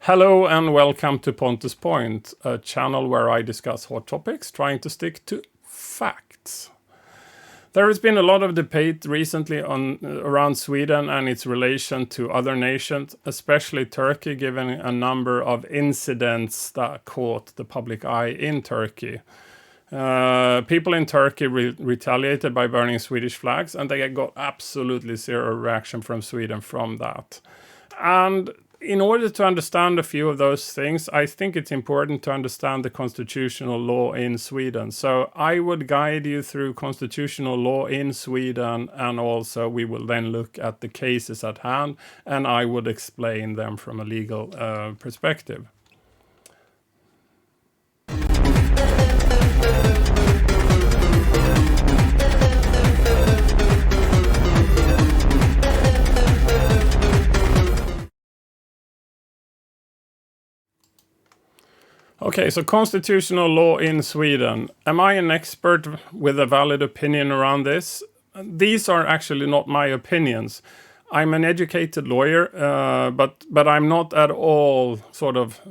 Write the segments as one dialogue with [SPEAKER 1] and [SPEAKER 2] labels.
[SPEAKER 1] Hello and welcome to Pontus Point, a channel where I discuss hot topics, trying to stick to facts. There has been a lot of debate recently around Sweden and its relation to other nations, especially Turkey, given a number of incidents that caught the public eye in Turkey. People in Turkey retaliated by burning Swedish flags, and they got absolutely zero reaction from Sweden from that. And in order to understand a few of those things, I think it's important to understand the constitutional law in Sweden. So I would guide you through constitutional law in Sweden, and also we will then look at the cases at hand, and I would explain them from a legal perspective. Okay, so constitutional law in Sweden. Am I an expert with a valid opinion around this? These are actually not my opinions. I'm an educated lawyer, but I'm not at all sort of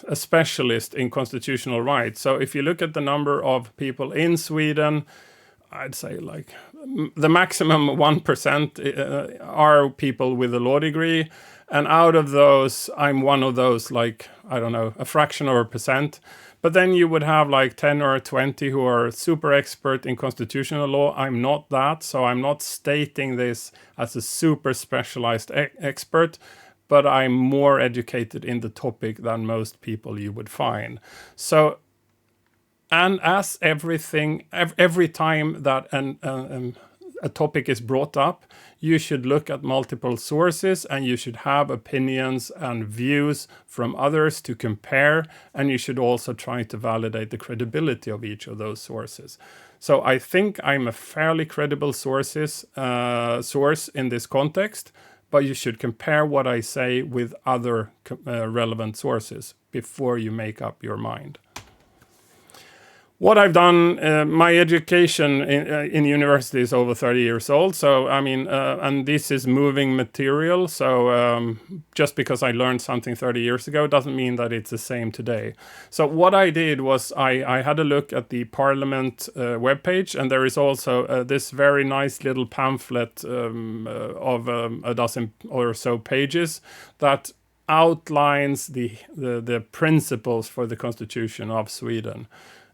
[SPEAKER 1] a specialist in constitutional rights. So if you look at the number of people in Sweden, I'd say like the maximum 1% are people with a law degree. And out of those, I'm one of those, like, I don't know, a fraction of a percent. But then you would have like 10 or 20 who are super expert in constitutional law. I'm not that, so I'm not stating this as a super specialized expert, but I'm more educated in the topic than most people you would find. So, and as everything, every time that a topic is brought up, you should look at multiple sources, and you should have opinions and views from others to compare, and you should also try to validate the credibility of each of those sources. So I think I'm a fairly credible source in this context, but you should compare what I say with other relevant sources before you make up your mind. What I've done, my education in university is over 30 years old. So, I mean, and this is moving material. So just because I learned something 30 years ago doesn't mean that it's the same today. So what I did was I had a look at the Parliament webpage, and there is also this very nice little pamphlet of a dozen or so pages that outlines the principles for the Constitution of Sweden.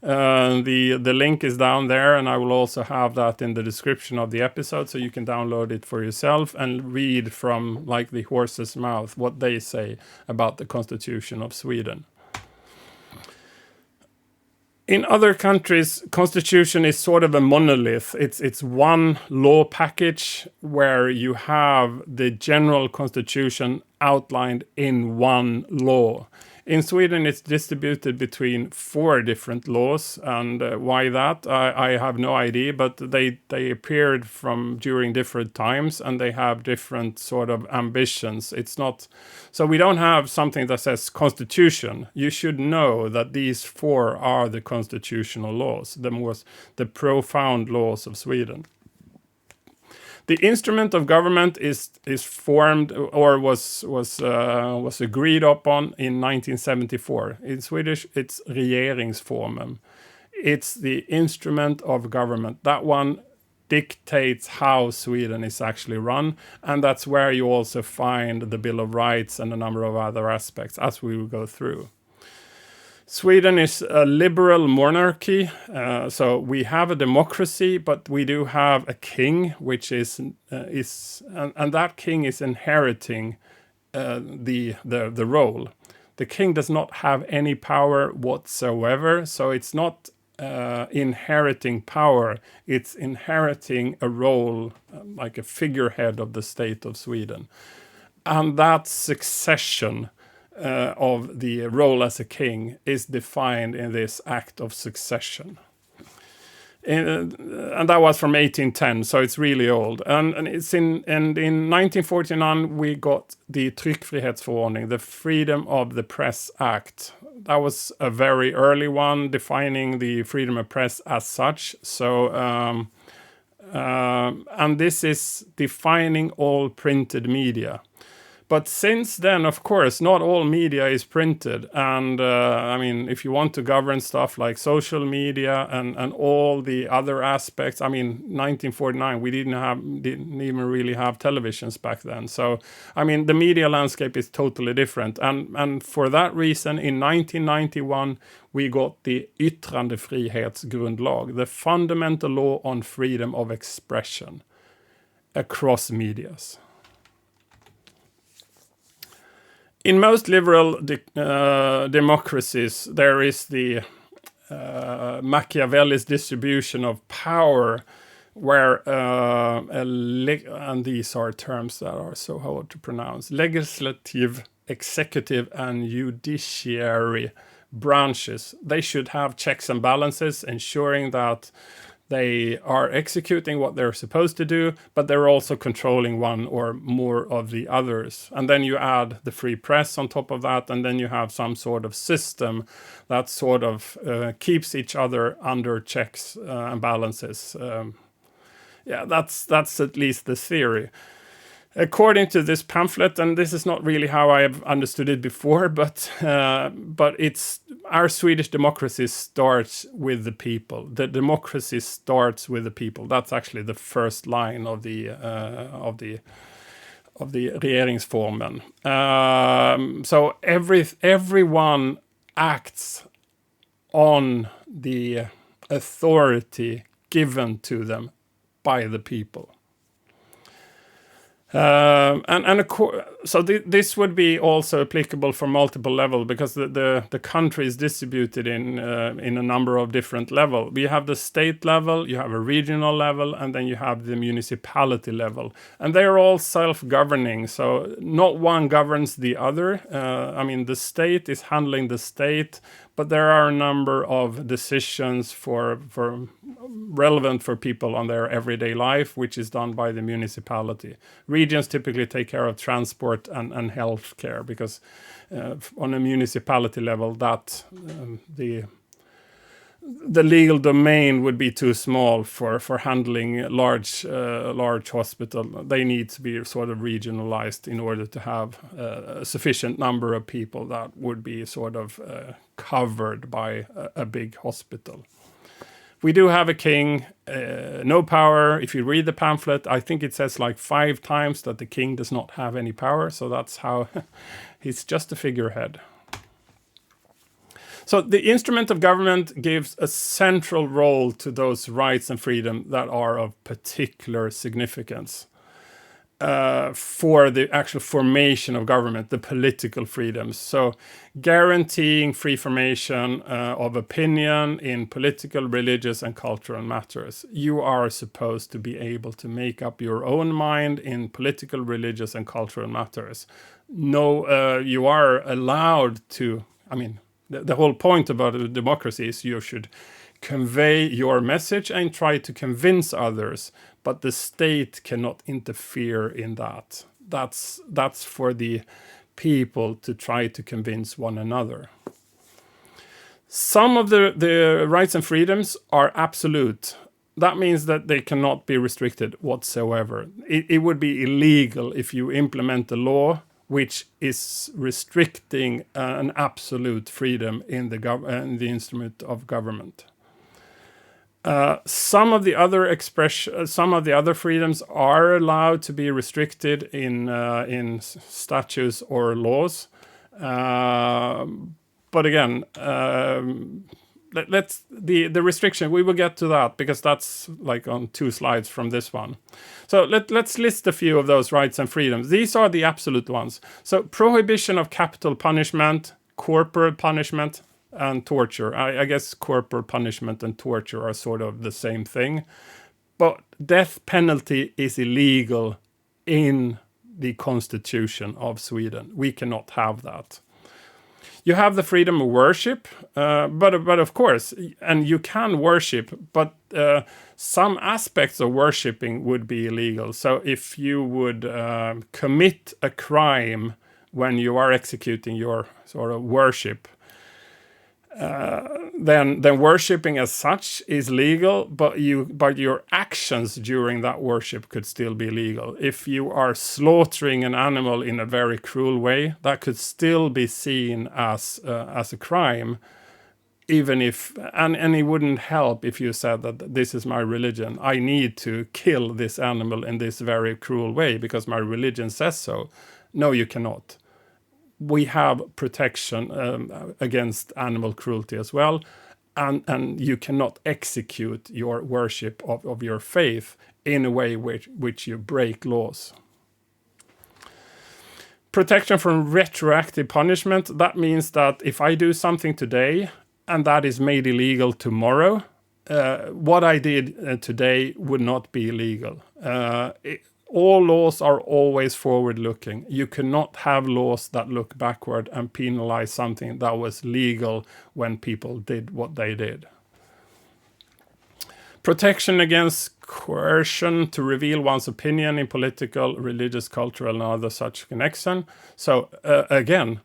[SPEAKER 1] The link is down there, and I will also have that in the description of the episode, so you can download it for yourself and read from like the horse's mouth what they say about the Constitution of Sweden. In other countries, constitution is sort of a monolith. It's one law package where you have the general constitution outlined in one law. In Sweden, it's distributed between 4 different laws, and why that? I have no idea, but they appeared during different times, and they have different sort of ambitions. It's not, so we don't have something that says constitution. You should know that these 4 are the constitutional laws, the profound laws of Sweden. The instrument of government is formed or was agreed upon in 1974. In Swedish, it's regeringsformen. It's the instrument of government. That one dictates how Sweden is actually run, and that's where you also find the Bill of Rights and a number of other aspects, as we will go through. Sweden is a liberal monarchy, so we have a democracy, but we do have a king, which is and that king is inheriting the role. The king does not have any power whatsoever, so it's not inheriting power; it's inheriting a role, like a figurehead of the state of Sweden, and that succession of the role as a king is defined in this act of succession. And that was from 1810, so it's really old. And in 1949 we got the Tryckfrihetsförordning, the Freedom of the Press Act. That was a very early one, defining the freedom of press as such. So and this is defining all printed media. But since then, of course, not all media is printed. And I mean, if you want to govern stuff like social media and all the other aspects, I mean, 1949, we didn't even really have televisions back then. So, I mean, the media landscape is totally different. And for that reason, in 1991, we got the Yttrandefrihetsgrundlag, the fundamental law on freedom of expression across medias. In most liberal democracies, there is the Machiavelli's distribution of power, where and these are terms that are so hard to pronounce: legislative, executive, and judiciary branches. They should have checks and balances, ensuring that they are executing what they're supposed to do, but they're also controlling one or more of the others. And then you add the free press on top of that, and then you have some sort of system that sort of keeps each other under checks and balances. Yeah, that's at least the theory. According to this pamphlet, and this is not really how I have understood it before, but it's our Swedish democracy starts with the people. The democracy starts with the people. That's actually the first line of the regeringsformen. So everyone acts on the authority given to them by the people. This would be also applicable for multiple levels, because the country is distributed in a number of different levels. We have the state level, you have a regional level, and then you have the municipality level, and they are all self-governing. So not one governs the other. I mean, the state is handling the state, but there are a number of decisions for relevant for people on their everyday life, which is done by the municipality. Regions typically take care of transport and health care, because on a municipality level, that the legal domain would be too small for handling large hospital. They need to be sort of regionalized in order to have a sufficient number of people that would be sort of covered by a big hospital. We do have a king, no power. If you read the pamphlet, I think it says like 5 times that the king does not have any power. So that's how he's just a figurehead. So the instrument of government gives a central role to those rights and freedom that are of particular significance for the actual formation of government, the political freedoms. So guaranteeing free formation of opinion in political, religious, and cultural matters. You are supposed to be able to make up your own mind in political, religious, and cultural matters. No, you are allowed to, I mean, the whole point about a democracy is you should convey your message and try to convince others, but the state cannot interfere in that. That's for the people to try to convince one another. Some of the rights and freedoms are absolute. That means that they cannot be restricted whatsoever. It would be illegal if you implement a law which is restricting an absolute freedom in the instrument of government. Some of the other freedoms are allowed to be restricted in statutes or laws, but again, the restriction, we will get to that, because that's like on 2 slides from this one. So let's list a few of those rights and freedoms. These are the absolute ones. So prohibition of capital punishment, corporal punishment, and torture. I guess corporal punishment and torture are sort of the same thing. But death penalty is illegal in the Constitution of Sweden. We cannot have that. You have the freedom of worship, but of course, and you can worship, but some aspects of worshiping would be illegal. So if you would commit a crime when you are executing your sort of worship, then worshipping as such is legal, but your actions during that worship could still be legal. If you are slaughtering an animal in a very cruel way, that could still be seen as a crime, even if and it wouldn't help if you said that this is my religion. I need to kill this animal in this very cruel way because my religion says so. No, you cannot. We have protection against animal cruelty as well, and you cannot execute your worship of your faith in a way which you break laws. Protection from retroactive punishment, that means that if I do something today and that is made illegal tomorrow, what I did today would not be illegal. All laws are always forward-looking. You cannot have laws that look backward and penalize something that was legal when people did what they did. Protection against coercion to reveal one's opinion in political, religious, cultural, and other such connection. So again,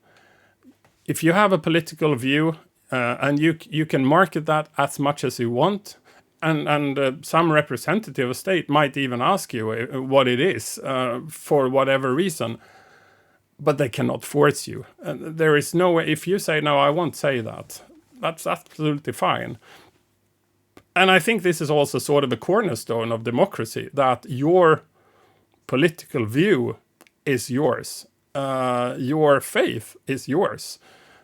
[SPEAKER 1] if you have a political view and you can market that as much as you want, and some representative of state might even ask you what it is for whatever reason, but they cannot force you. There is no way, if you say, no, I won't say that, that's absolutely fine. And I think this is also sort of a cornerstone of democracy, that your political view is yours. Your faith is yours.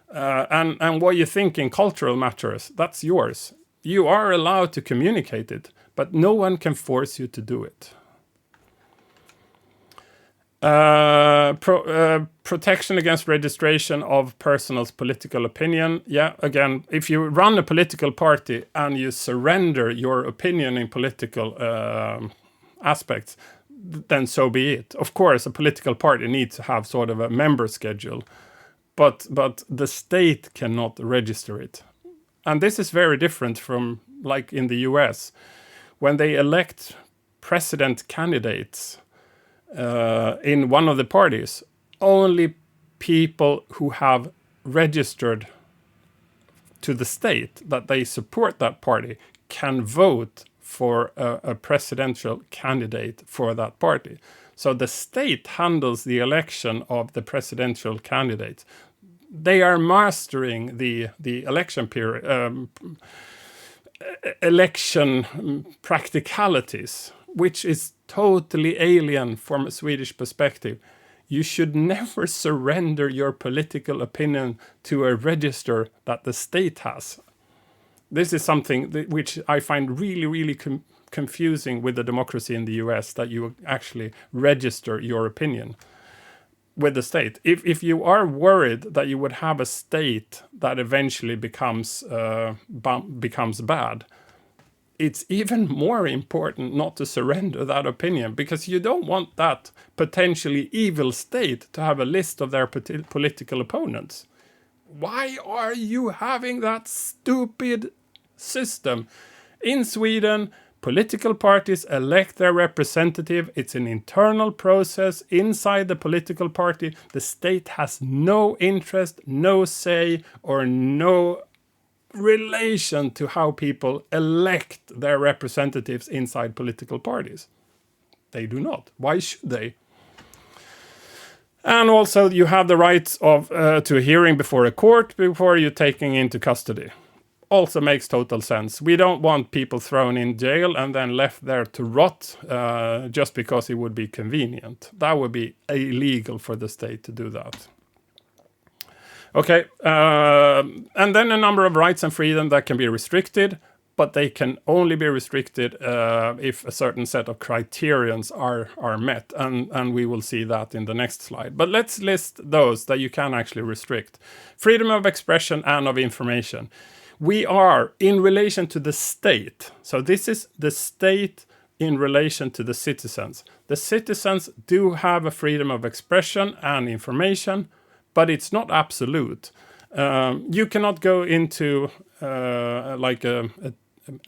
[SPEAKER 1] And what you think in cultural matters, that's yours. You are allowed to communicate it, but no one can force you to do it. Protection against registration of person's political opinion. Yeah, again, if you run a political party and you surrender your opinion in political aspects, then so be it. Of course, a political party needs to have sort of a member schedule, but the state cannot register it. And this is very different from, like in the US, when they elect president candidates in one of the parties, only people who have registered to the state that they support that party can vote for a presidential candidate for that party. So the state handles the election of the presidential candidates. They are mastering the election period, election practicalities, which is totally alien from a Swedish perspective. You should never surrender your political opinion to a register that the state has. This is something which I find really, really confusing with the democracy in the US, that you actually register your opinion with the state. If you are worried that you would have a state that eventually becomes bad, it's even more important not to surrender that opinion, because you don't want that potentially evil state to have a list of their political opponents. Why are you having that stupid system? In Sweden, political parties elect their representative. It's an internal process inside the political party. The state has no interest, no say, or no relation to how people elect their representatives inside political parties. They do not. Why should they? And also, you have the rights of to a hearing before a court before you're taken into custody. Also makes total sense. We don't want people thrown in jail and then left there to rot just because it would be convenient. That would be illegal for the state to do that. Okay, and then a number of rights and freedom that can be restricted, but they can only be restricted if a certain set of criterions are met, and we will see that in the next slide. But let's list those that you can actually restrict. Freedom of expression and of information. We are in relation to the state. So this is the state in relation to the citizens. The citizens do have a freedom of expression and information, but it's not absolute. You cannot go into like a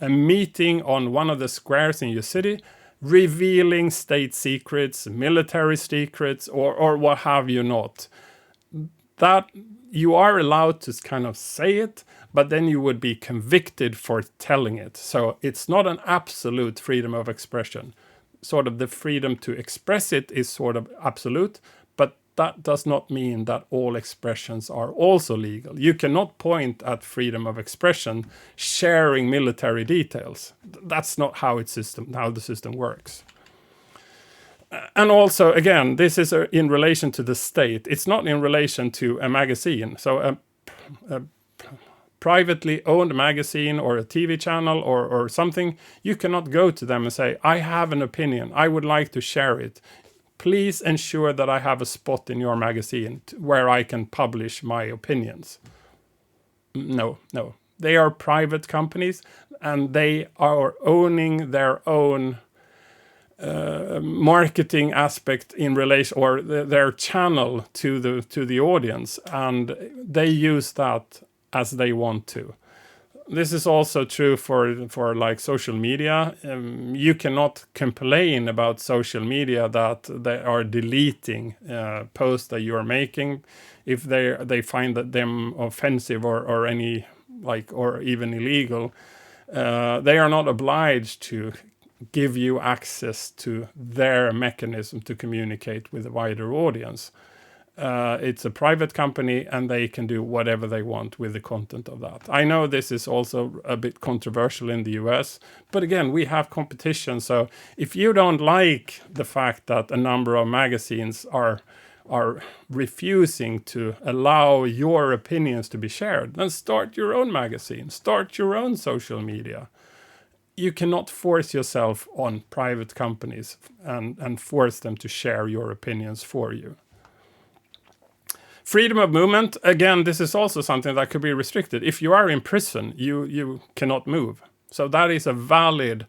[SPEAKER 1] meeting on one of the squares in your city, revealing state secrets, military secrets, or what have you not. that you are allowed to kind of say it, but then you would be convicted for telling it. So it's not an absolute freedom of expression. Sort of the freedom to express it is sort of absolute, but that does not mean that all expressions are also legal. You cannot point at freedom of expression sharing military details. That's not how the system works. And also, again, this is in relation to the state. It's not in relation to a magazine. So a privately owned magazine or a TV channel or something, you cannot go to them and say, I have an opinion, I would like to share it. Please ensure that I have a spot in your magazine where I can publish my opinions. No. They are private companies and they are owning their own marketing aspect in relation, or their channel to the audience, and they use that as they want to. This is also true for like social media. You cannot complain about social media that they are deleting posts that you are making if they find that them offensive or any or even illegal. They are not obliged to give you access to their mechanism to communicate with a wider audience. It's a private company and they can do whatever they want with the content of that. I know this is also a bit controversial in the US, but again, we have competition. So if you don't like the fact that a number of magazines are refusing to allow your opinions to be shared, then start your own magazine, start your own social media. You cannot force yourself on private companies and force them to share your opinions for you. Freedom of movement, again, this is also something that could be restricted. If you are in prison, you cannot move. So that is a valid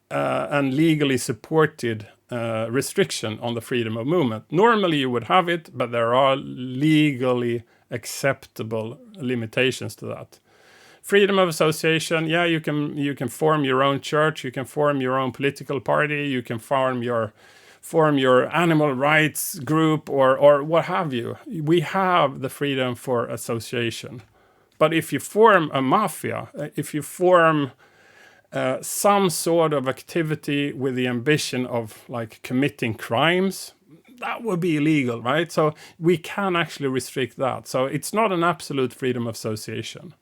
[SPEAKER 1] and legally supported restriction on the freedom of movement. Normally you would have it, but there are legally acceptable limitations to that. Freedom of association, yeah, you can form your own church, you can form your own political party, you can form your animal rights group or what have you. We have the freedom for association. But if you form a mafia, if you form some sort of activity with the ambition of committing crimes, that would be illegal, right? So we can actually restrict that. So it's not an absolute freedom of association.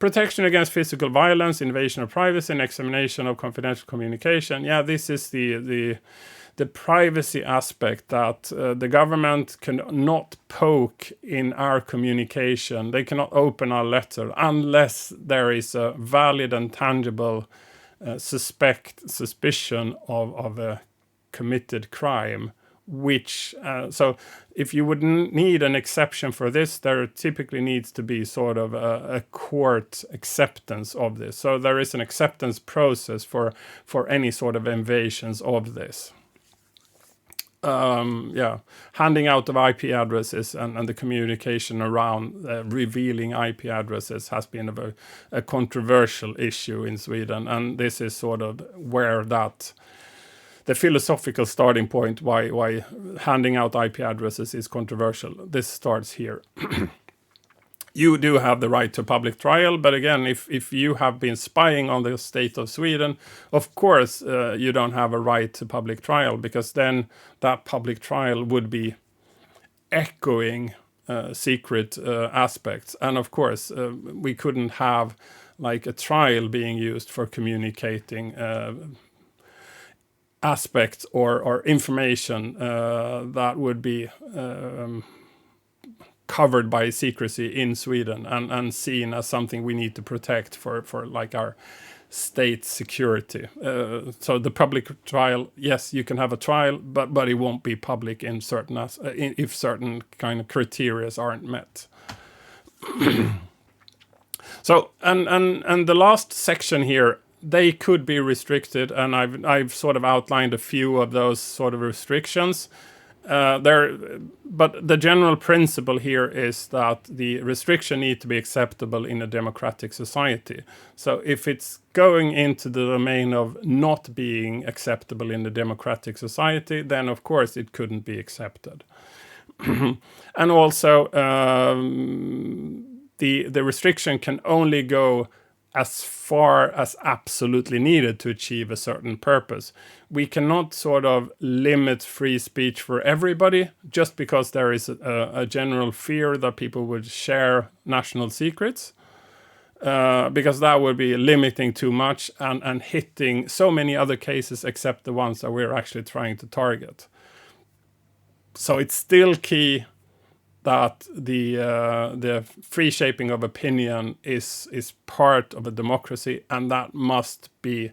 [SPEAKER 1] Protection against physical violence, invasion of privacy, and examination of confidential communication. Yeah, this is the privacy aspect that the government cannot poke in our communication. They cannot open our letter unless there is a valid and tangible suspicion of a committed crime. So if you would need an exception for this, there typically needs to be sort of a court acceptance of this. So there is an acceptance process for any sort of invasions of this. Handing out of IP addresses and the communication around revealing IP addresses has been a controversial issue in Sweden, and this is sort of where the philosophical starting point why handing out IP addresses is controversial. This starts here. You do have the right to public trial, but again, if you have been spying on the state of Sweden, of course you don't have a right to public trial, because then that public trial would be echoing secret aspects. And of course, we couldn't have a trial being used for communicating aspects or information that would be covered by secrecy in Sweden and seen as something we need to protect for our state security. So the public trial, yes, you can have a trial, but it won't be public in if certain kind of criteria aren't met. So and the last section here, they could be restricted, and I've sort of outlined a few of those sort of restrictions. But the general principle here is that the restriction need to be acceptable in a democratic society. So if it's going into the domain of not being acceptable in the democratic society, then of course it couldn't be accepted. And also, the restriction can only go as far as absolutely needed to achieve a certain purpose. We cannot sort of limit free speech for everybody just because there is a general fear that people would share national secrets. Because that would be limiting too much and hitting so many other cases except the ones that we're actually trying to target. So it's still key that the free shaping of opinion is part of a democracy, and that must be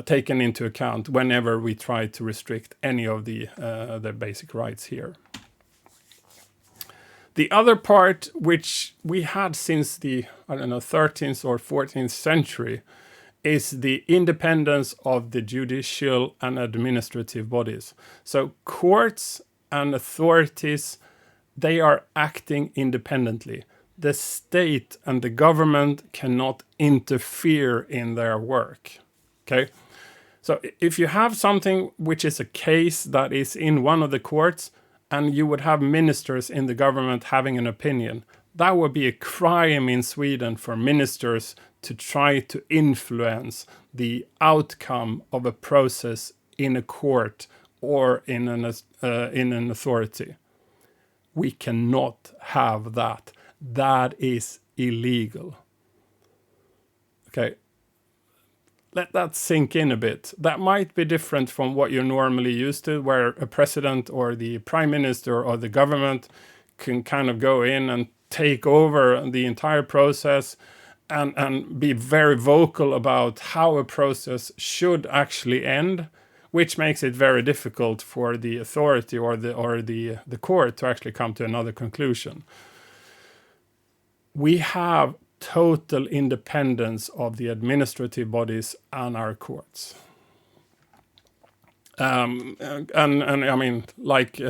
[SPEAKER 1] taken into account whenever we try to restrict any of the basic rights here. The other part, which we had since the, 13th or 14th century, is the independence of the judicial and administrative bodies. So courts and authorities, they are acting independently. The state and the government cannot interfere in their work. Okay? So if you have something which is a case that is in one of the courts, and you would have ministers in the government having an opinion, that would be a crime in Sweden for ministers to try to influence the outcome of a process in a court or in an authority. We cannot have that. That is illegal. Okay. Let that sink in a bit. That might be different from what you're normally used to, where a president or the prime minister or the government can kind of go in and take over the entire process and be very vocal about how a process should actually end, which makes it very difficult for the authority or the court to actually come to another conclusion. We have total independence of the administrative bodies and our courts. And I mean, like,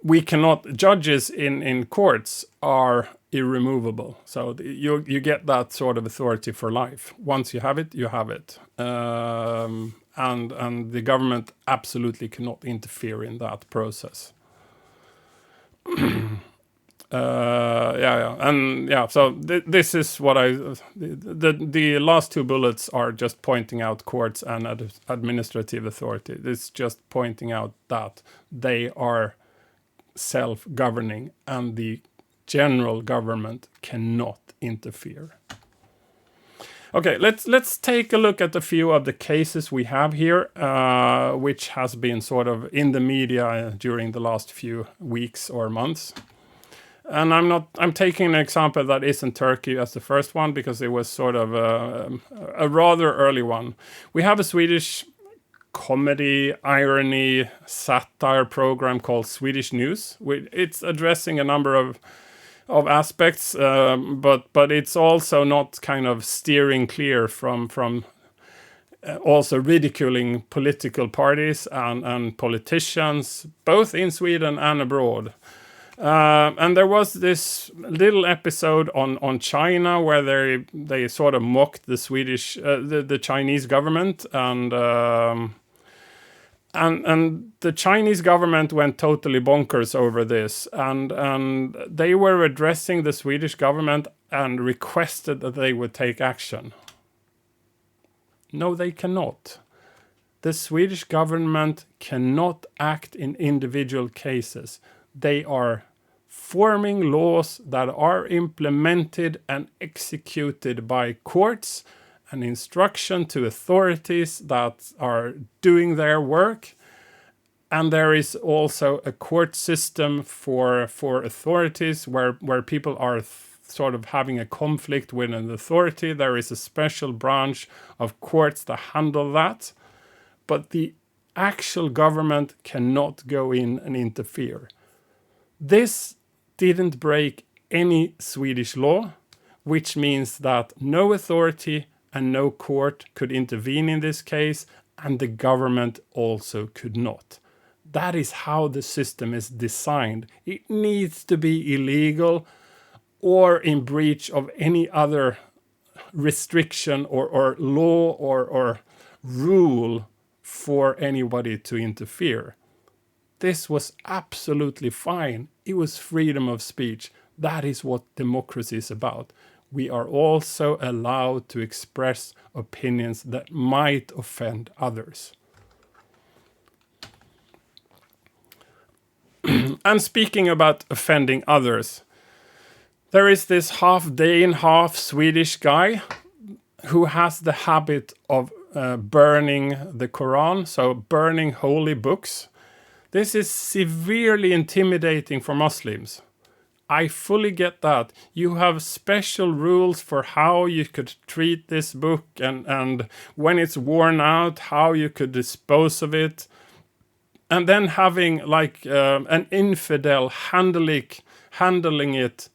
[SPEAKER 1] we cannot, judges in courts are irremovable. So you get that sort of authority for life. Once you have it, you have it. And the government absolutely cannot interfere in that process. So this is what the last two bullets are just pointing out courts and administrative authority. It's just pointing out that they are self-governing and the general government cannot interfere. Okay, let's take a look at a few of the cases we have here, which has been sort of in the media during the last few weeks or months. And I'm taking an example that isn't Turkey as the first one because it was sort of a rather early one. We have a Swedish comedy, irony, satire program called Swedish News. It's addressing a number of aspects, but it's also not kind of steering clear from also ridiculing political parties and politicians, both in Sweden and abroad. And there was this little episode on China where they sort of mocked the Swedish, the Chinese government, and the Chinese government went totally bonkers over this, and they were addressing the Swedish government and requested that they would take action. No, they cannot. The Swedish government cannot act in individual cases. They are forming laws that are implemented and executed by courts, and instruction to authorities that are doing their work. And there is also a court system for authorities where people are sort of having a conflict with an authority. There is a special branch of courts that handle that. But the actual government cannot go in and interfere. This didn't break any Swedish law, which means that no authority and no court could intervene in this case, and the government also could not. That is how the system is designed. It needs to be illegal or in breach of any other restriction or law or rule for anybody to interfere. This was absolutely fine. It was freedom of speech. That is what democracy is about. We are also allowed to express opinions that might offend others. And speaking about offending others, there is this half Dane, half Swedish guy who has the habit of burning the Quran, so burning holy books. This is severely intimidating for Muslims. I fully get that. You have special rules for how you could treat this book and when it's worn out, how you could dispose of it. And then having like an infidel handling it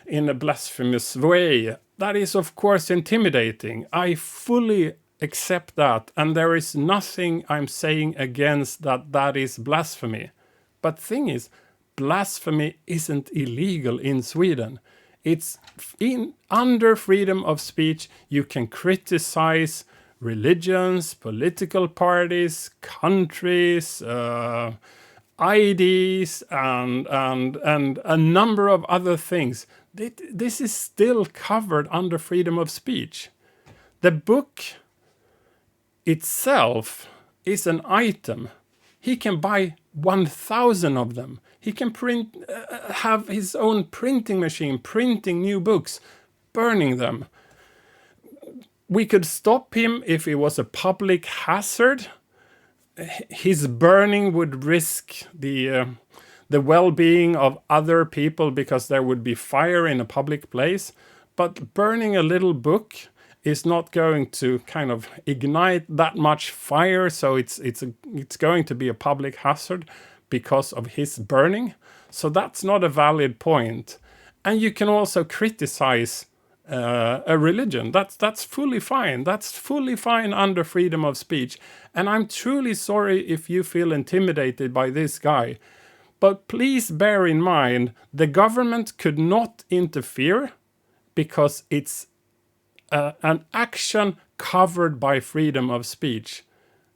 [SPEAKER 1] in a blasphemous way. That is, of course, intimidating. I fully accept that. And there is nothing I'm saying against that. That is blasphemy. But thing is, blasphemy isn't illegal in Sweden. It's under freedom of speech. You can criticize religions, political parties, countries, IDs, and a number of other things. This is still covered under freedom of speech. The book itself is an item. He can buy 1,000 of them. He can have his own printing machine, printing new books, burning them. We could stop him if it was a public hazard. His burning would risk the well-being of other people because there would be fire in a public place. But burning a little book is not going to kind of ignite that much fire, so it's going to be a public hazard because of his burning. So that's not a valid point. And you can also criticize a religion. That's fully fine. That's fully fine under freedom of speech. And I'm truly sorry if you feel intimidated by this guy. But please bear in mind, the government could not interfere because it's an action covered by freedom of speech.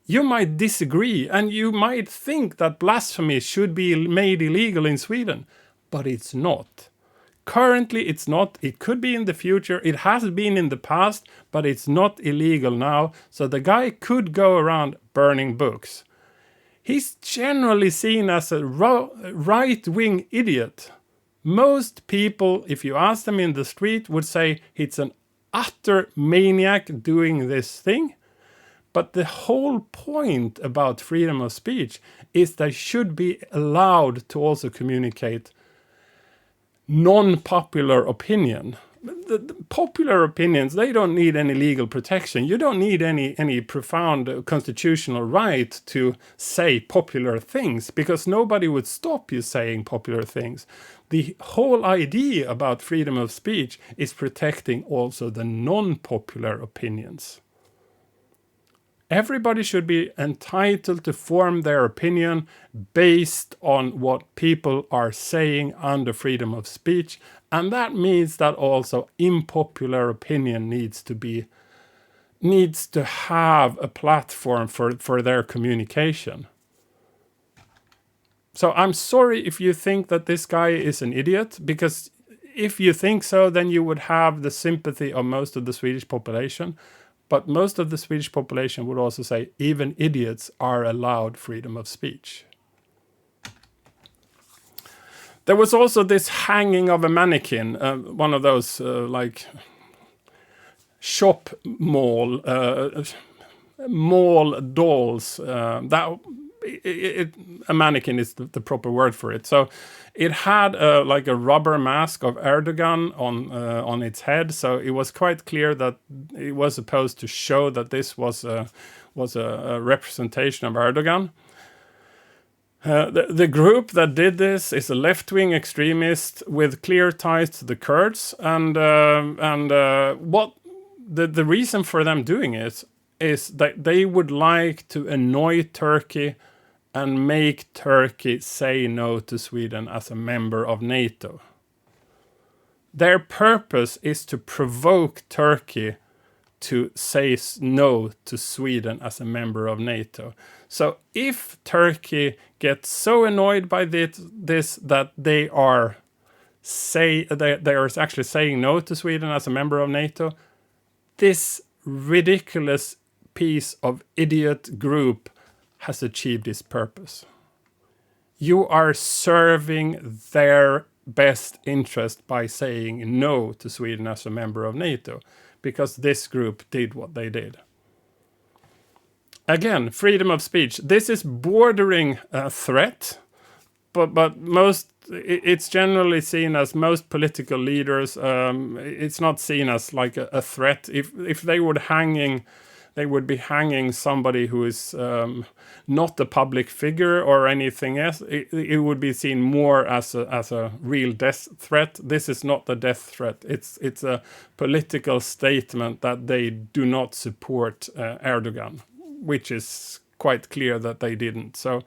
[SPEAKER 1] You might disagree and you might think that blasphemy should be made illegal in Sweden, but it's not. Currently, it's not. It could be in the future. It has been in the past, but it's not illegal now. So the guy could go around burning books. He's generally seen as a right-wing idiot. Most people, if you ask them in the street, would say he's an utter maniac doing this thing. But the whole point about freedom of speech is they should be allowed to also communicate non-popular opinion. The popular opinions, they don't need any legal protection. You don't need any profound constitutional right to say popular things because nobody would stop you saying popular things. The whole idea about freedom of speech is protecting also the non-popular opinions. Everybody should be entitled to form their opinion based on what people are saying under freedom of speech. And that means that also unpopular opinion needs to have a platform for their communication. So I'm sorry if you think that this guy is an idiot, because if you think so, then you would have the sympathy of most of the Swedish population. But most of the Swedish population would also say even idiots are allowed freedom of speech. There was also this hanging of a mannequin, one of those like shop mall dolls. A mannequin is the proper word for it. So it had like a rubber mask of Erdogan on its head. So it was quite clear that it was supposed to show that this was a representation of Erdogan. The group that did this is a left-wing extremist with clear ties to the Kurds, and what the reason for them doing it is that they would like to annoy Turkey and make Turkey say no to Sweden as a member of NATO. Their purpose is to provoke Turkey to say no to Sweden as a member of NATO. So if Turkey gets so annoyed by this that they are actually saying no to Sweden as a member of NATO, this ridiculous piece of idiot group has achieved its purpose. You are serving their best interest by saying no to Sweden as a member of NATO, because this group did what they did. Again, freedom of speech. This is bordering a threat, but it's generally seen as most political leaders. It's not seen as like a threat. If they would be hanging somebody who is not a public figure or anything else. It would be seen more as a real death threat. This is not a death threat. It's a political statement that they do not support Erdogan, which is quite clear that they didn't. So,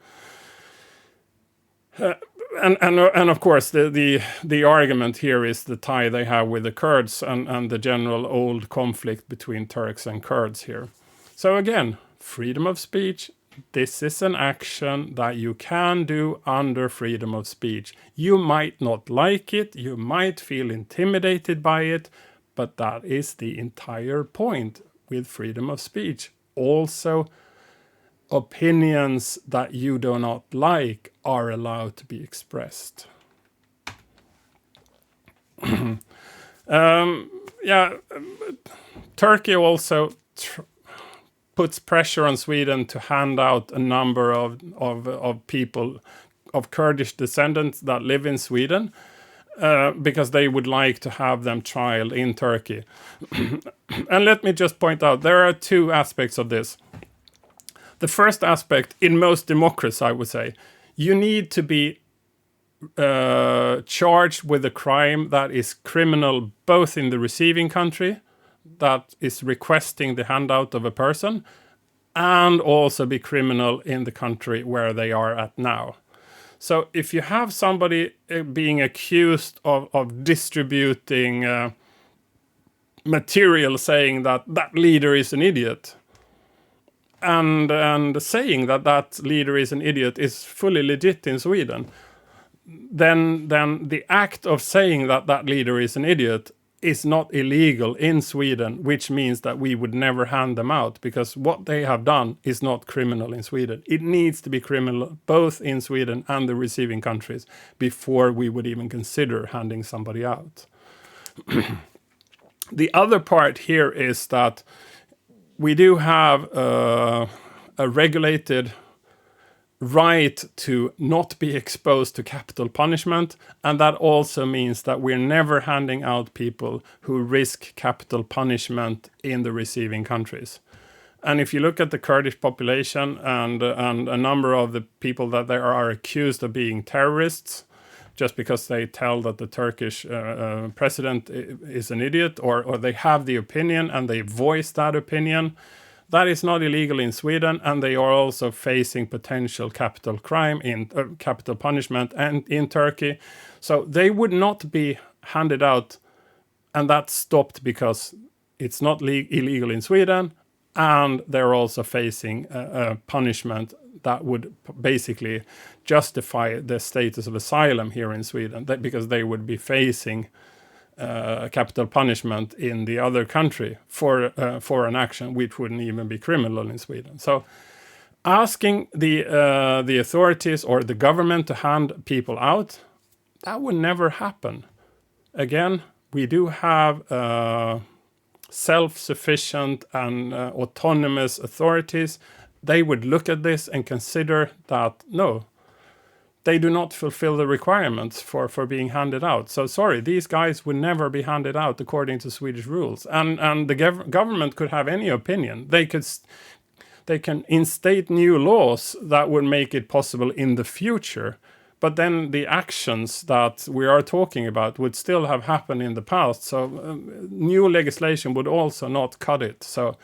[SPEAKER 1] and of course the argument here is the tie they have with the Kurds and the general old conflict between Turks and Kurds here. So again, freedom of speech. This is an action that you can do under freedom of speech. You might not like it, you might feel intimidated by it, but that is the entire point with freedom of speech. Also, opinions that you do not like are allowed to be expressed. Turkey also puts pressure on Sweden to hand out a number of people of Kurdish descendants that live in Sweden because they would like to have them trialed in Turkey. And let me just point out, there are two aspects of this. The first aspect, in most democracies, I would say, you need to be charged with a crime that is criminal both in the receiving country, that is requesting the handout of a person, and also be criminal in the country where they are at now. So if you have somebody being accused of distributing material saying that leader is an idiot, and saying that leader is an idiot is fully legit in Sweden, then the act of saying that leader is an idiot is not illegal in Sweden, which means that we would never hand them out, because what they have done is not criminal in Sweden. It needs to be criminal both in Sweden and the receiving countries before we would even consider handing somebody out. The other part here is that we do have a regulated right to not be exposed to capital punishment, and that also means that we're never handing out people who risk capital punishment in the receiving countries. And if you look at the Kurdish population and a number of the people that they are accused of being terrorists just because they tell that the Turkish president is an idiot, or they have the opinion and they voice that opinion, that is not illegal in Sweden, and they are also facing potential capital crime in capital punishment and in Turkey. So they would not be handed out, and that stopped because it's not illegal in Sweden, and they're also facing a punishment that would basically justify the status of asylum here in Sweden, because they would be facing capital punishment in the other country for an action which wouldn't even be criminal in Sweden. So asking the authorities or the government to hand people out, that would never happen. Again, we do have self-sufficient and autonomous authorities. They would look at this and consider that, no, they do not fulfill the requirements for being handed out. So sorry, these guys would never be handed out according to Swedish rules. And the government could have any opinion. They can instate new laws that would make it possible in the future. But then the actions that we are talking about would still have happened in the past. So new legislation would also not cut it. So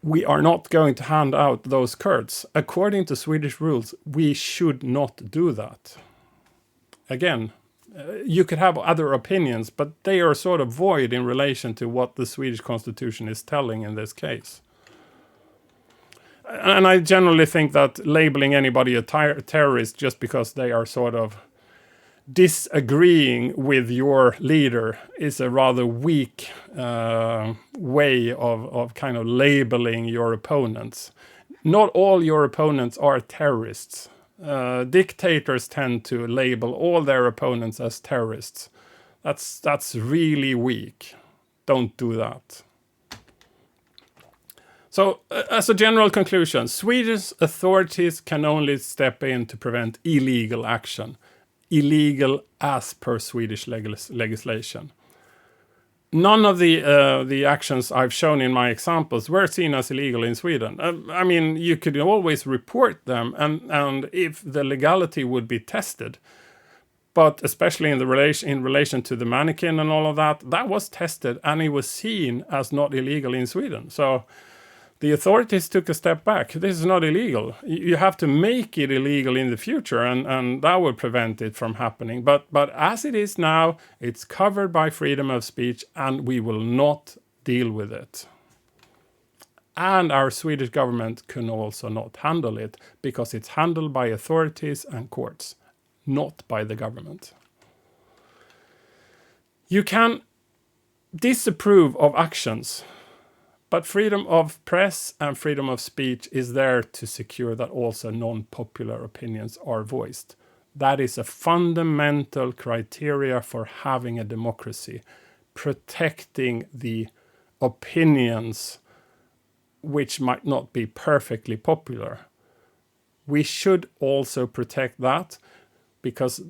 [SPEAKER 1] we are not going to hand out those Kurds. According to Swedish rules, we should not do that. Again, You could have other opinions, but they are sort of void in relation to what the Swedish constitution is telling in this case. And I generally think that labeling anybody a terrorist just because they are sort of disagreeing with your leader is a rather weak way of kind of labeling your opponents. Not all your opponents are terrorists. Dictators tend to label all their opponents as terrorists. That's really weak. Don't do that. So, as a general conclusion, Swedish authorities can only step in to prevent illegal action. Illegal as per Swedish legislation. None of the actions I've shown in my examples were seen as illegal in Sweden. I mean, you could always report them, and if the legality would be tested, but especially in relation to the mannequin and all of that, that was tested, and it was seen as not illegal in Sweden. So the authorities took a step back. This is not illegal. You have to make it illegal in the future, and that would prevent it from happening. But as it is now, it's covered by freedom of speech, and we will not deal with it. And our Swedish government can also not handle it, because it's handled by authorities and courts, not by the government. You can disapprove of actions, but freedom of press and freedom of speech is there to secure that also non-popular opinions are voiced. That is a fundamental criteria for having a democracy, protecting the opinions which might not be perfectly popular. We should also protect that, because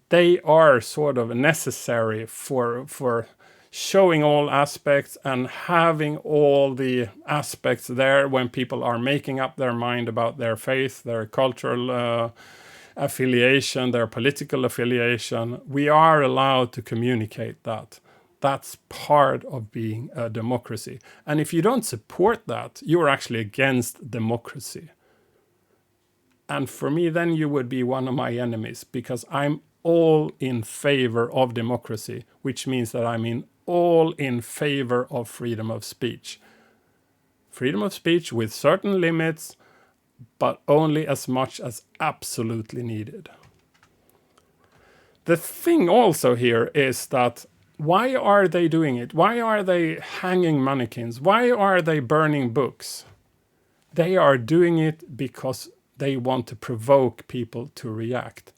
[SPEAKER 1] they are sort of necessary for showing all aspects and having all the aspects there when people are making up their mind about their faith, their cultural affiliation, their political affiliation. We are allowed to communicate that. That's part of being a democracy. And if you don't support that, you're actually against democracy. And for me, then you would be one of my enemies, because I'm all in favor of democracy, which means that I'm all in favor of freedom of speech. Freedom of speech with certain limits, but only as much as absolutely needed. The thing also here is that, why are they doing it? Why are they hanging mannequins? Why are they burning books? They are doing it because they want to provoke people to react.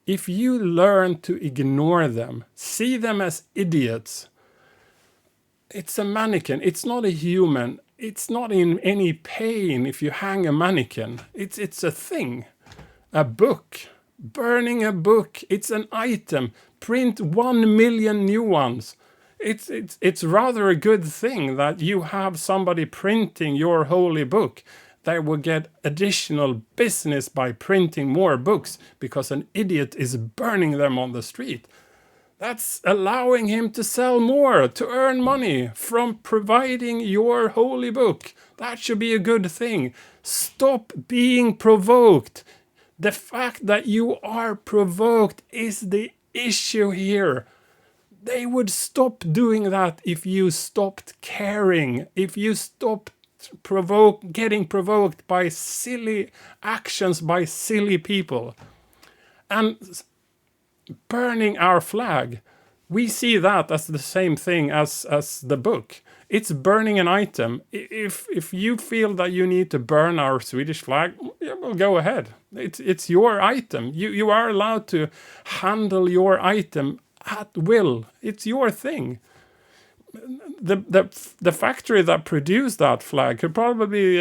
[SPEAKER 1] If you learn to ignore them, see them as idiots, it's a mannequin, it's not a human, it's not in any pain if you hang a mannequin. It's a thing. A book. Burning a book, it's an item. Print 1 million new ones. It's rather a good thing that you have somebody printing your holy book. They will get additional business by printing more books because an idiot is burning them on the street. That's allowing him to sell more, to earn money from providing your holy book. That should be a good thing. Stop being provoked. The fact that you are provoked is the issue here. They would stop doing that if you stopped caring, if you stopped getting provoked by silly actions by silly people. And burning our flag, we see that as the same thing as the book. It's burning an item. If you feel that you need to burn our Swedish flag, yeah, well, go ahead. It's your item. You are allowed to handle your item at will. It's your thing. The factory that produced that flag could probably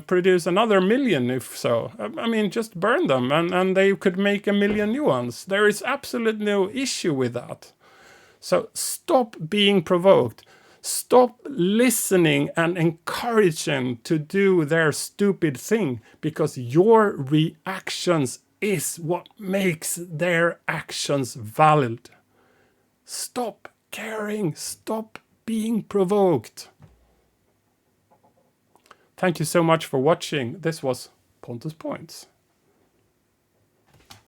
[SPEAKER 1] produce another million if so. I mean, just burn them and they could make 1 million new ones. There is absolutely no issue with that. So stop being provoked. Stop listening and encouraging to do their stupid thing, because your reactions is what makes their actions valid. Stop caring. Stop being provoked. Thank you so much for watching. This was Pontus Points.